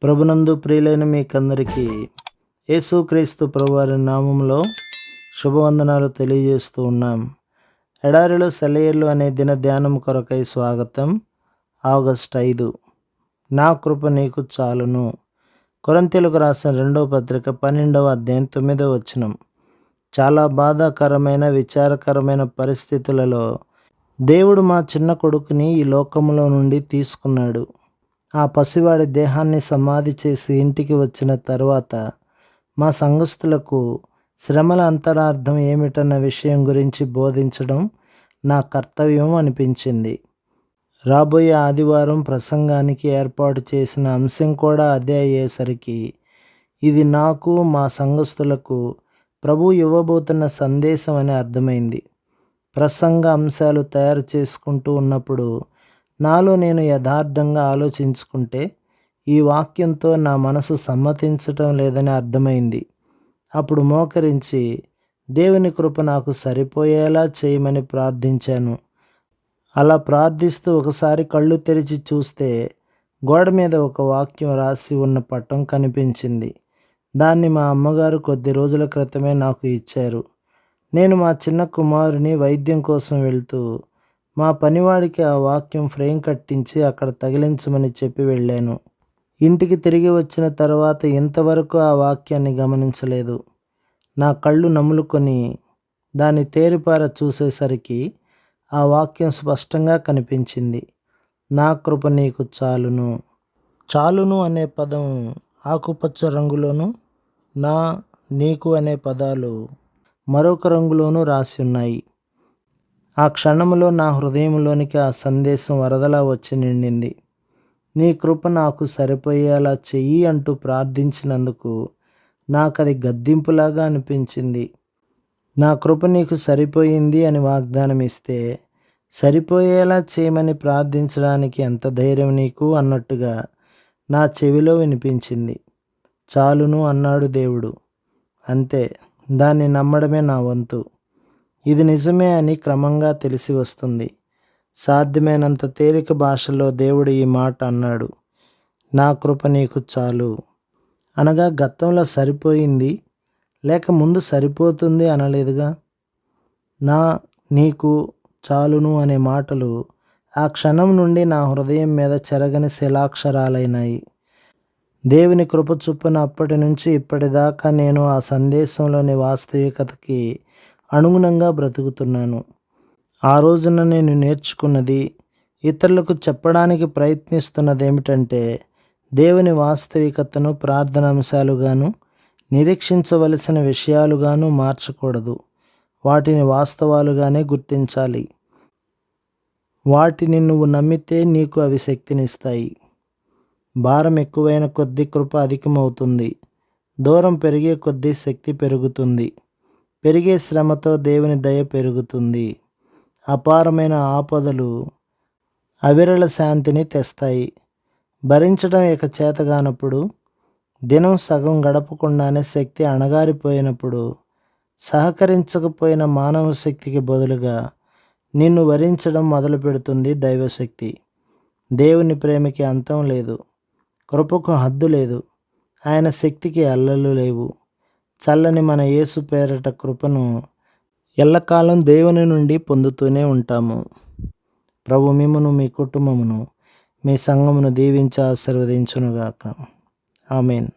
ప్రభునందు ప్రియులైన మీకందరికీ యేసుక్రీస్తు ప్రభువారి నామంలో శుభవందనాలు తెలియజేస్తూ ఉన్నాం. ఎడారిలో సెలయేర్లు అనే దిన ధ్యానం కొరకై స్వాగతం. ఆగస్టు 5. నా కృప నీకు చాలును. కొరింథీయులకు రాసిన 2వ పత్రిక 12వ అధ్యాయం 9వ వచనం. చాలా బాధాకరమైన విచారకరమైన పరిస్థితులలో దేవుడు మా చిన్న కొడుకుని ఈ లోకంలో నుండి తీసుకున్నాడు. ఆ పసివాడి దేహాన్ని సమాధి చేసి ఇంటికి వచ్చిన తర్వాత మా సంఘస్థులకు శ్రమల అంతరార్థం ఏమిటన్న విషయం గురించి బోధించడం నా కర్తవ్యం అనిపించింది. రాబోయే ఆదివారం ప్రసంగానికి ఏర్పాటు చేసిన అంశం కూడా అదే అయ్యేసరికి ఇది నాకు మా సంఘస్థులకు ప్రభు ఇవ్వబోతున్న సందేశం అని అర్థమైంది. ప్రసంగ అంశాలు తయారు చేసుకుంటూ ఉన్నప్పుడు నాలో నేను యథార్థంగా ఆలోచించుకుంటే ఈ వాక్యంతో నా మనసు సమ్మతించటం లేదని అర్థమైంది. అప్పుడు మోకరించి దేవుని కృప నాకు సరిపోయేలా చేయమని ప్రార్థించాను. అలా ప్రార్థిస్తూ ఒకసారి కళ్ళు తెరిచి చూస్తే గోడ మీద ఒక వాక్యం రాసి ఉన్న పటం కనిపించింది. దాన్ని మా అమ్మగారు కొద్ది రోజుల క్రితమే నాకు ఇచ్చారు. నేను మా చిన్న కుమారుని వైద్యం కోసం వెళ్తూ మా పనివాడికి ఆ వాక్యం ఫ్రేమ్ కట్టించి అక్కడ తగిలించమని చెప్పి వెళ్ళాను. ఇంటికి తిరిగి వచ్చిన తర్వాత ఇంతవరకు ఆ వాక్యాన్ని గమనించలేదు. నా కళ్ళు నములుకొని దాన్ని తేరిపార చూసేసరికి ఆ వాక్యం స్పష్టంగా కనిపించింది. నా కృప నీకు చాలును. చాలును అనే పదం ఆకుపచ్చ రంగులోను, నా, నీకు అనే పదాలు మరొక రంగులోనూ రాసి ఉన్నాయి. ఆ క్షణంలో నా హృదయంలోనికి ఆ సందేశం వరదలా వచ్చి నిండింది. నీ కృప నాకు సరిపోయేలా చెయ్యి అంటూ ప్రార్థించినందుకు నాకది గద్దింపులాగా అనిపించింది. నా కృప నీకు సరిపోయింది అని వాగ్దానం ఇస్తే సరిపోయేలా చేయమని ప్రార్థించడానికి ఎంత ధైర్యం నీకు అన్నట్టుగా నా చెవిలో వినిపించింది. చాలును అన్నాడు దేవుడు. అంతే, దాన్ని నమ్మడమే నా వంతు. ఇది నిజమే అని క్రమంగా తెలిసి వస్తుంది. సాధ్యమైనంత తేలిక భాషలో దేవుడు ఈ మాట అన్నాడు. నా కృప నీకు చాలు అనగా గతంలో సరిపోయింది లేక ముందు సరిపోతుంది అనలేదుగా. నా, నీకు చాలును అనే మాటలు ఆ క్షణం నుండి నా హృదయం మీద చెరగని శిలాక్షరాలైనాయి. దేవుని కృప చొప్పున అప్పటి నుంచి ఇప్పటిదాకా నేను ఆ సందేశంలోని వాస్తవికతకి అనుగుణంగా బ్రతుకుతున్నాను. ఆ రోజున నేను నేర్చుకున్నది, ఇతరులకు చెప్పడానికి ప్రయత్నిస్తున్నది ఏమిటంటే దేవుని వాస్తవికతను ప్రార్థనాంశాలుగాను నిరీక్షించవలసిన విషయాలుగాను మార్చకూడదు. వాటిని వాస్తవాలుగానే గుర్తించాలి. వాటిని నువ్వు నమ్మితే నీకు అవి శక్తినిస్తాయి. భారం ఎక్కువైన కొద్దీ కృప అధికమవుతుంది. దూరం పెరిగే కొద్దీ శక్తి పెరుగుతుంది. పెరిగే శ్రమతో దేవుని దయ పెరుగుతుంది. అపారమైన ఆపదలు అవిరళ శాంతిని తెస్తాయి. భరించడం ఇక చేతగానప్పుడు, దినం సగం గడపకుండానే శక్తి అణగారిపోయినప్పుడు, సహకరించకపోయిన మానవ శక్తికి బదులుగా నిన్ను వరించడం మొదలు పెడుతుంది దైవశక్తి. దేవుని ప్రేమకి అంతం లేదు. కృపకు హద్దు లేదు. ఆయన శక్తికి అల్లలు లేవు. చల్లని మన యేసు పేరట కృపను ఎల్లకాలం దేవుని నుండి పొందుతూనే ఉంటాము. ప్రభు మిమ్మును, మీ కుటుంబమును, మీ సంఘమును దీవించి ఆశీర్వదించునుగాక. ఆమేన్.